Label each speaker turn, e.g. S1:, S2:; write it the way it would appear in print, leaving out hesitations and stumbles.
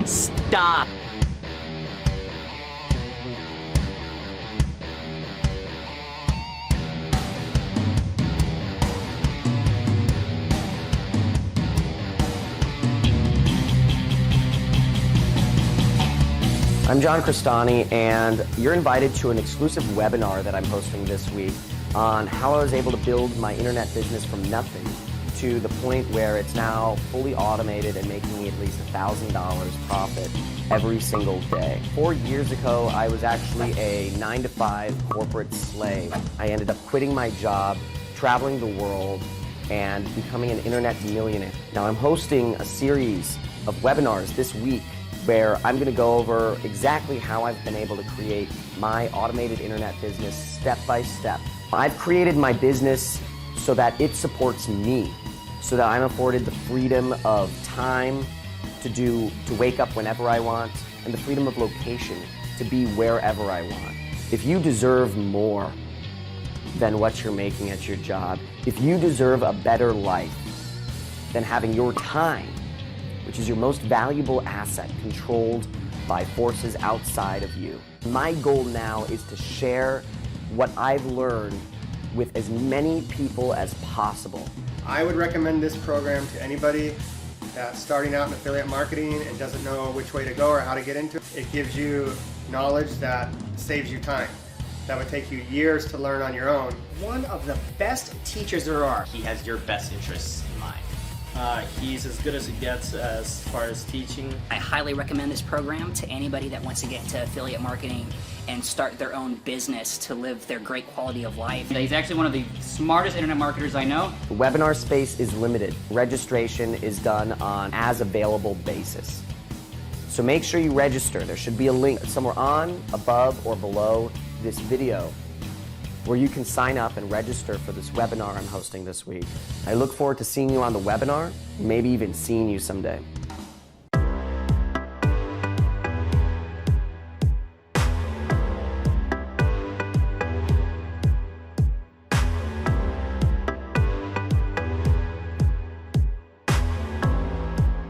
S1: Stop.
S2: I'm John Crestani, and you're invited to an exclusive webinar that I'm hosting this week on how I was able to build my internet business from nothing to the point where it's now fully automated and making me at least $1,000 profit every single day. 4 years ago, I was actually a 9-to-5 corporate slave. I ended up quitting my job, traveling the world, and becoming an internet millionaire. Now I'm hosting a series of webinars this week where I'm going to go over exactly how I've been able to create my automated internet business step by step. I've created my business so that it supports me, so that I'm afforded the freedom of time to wake up whenever I want, and the freedom of location to be wherever I want. If you deserve more than what you're making at your job, if you deserve a better life than having your time, which is your most valuable asset, controlled by forces outside of you. My goal now is to share what I've learned with as many people as possible.
S3: I would recommend this program to anybody that's starting out in affiliate marketing and doesn't know which way to go or how to get into it. It gives you knowledge that saves you time. That would take you years to learn on your own.
S4: One of the best teachers there are.
S1: He has your best interests in mind.
S5: He's as good as it gets as far as teaching.
S6: I highly recommend this program to anybody that wants to get into affiliate marketing and start their own business to live their great quality of life.
S7: He's actually one of the smartest internet marketers I know.
S2: The webinar space is limited. Registration is done on as available basis. So make sure you register. There should be a link somewhere on, above, or below this video where you can sign up and register for this webinar I'm hosting this week. I look forward to seeing you on the webinar, maybe even seeing you someday.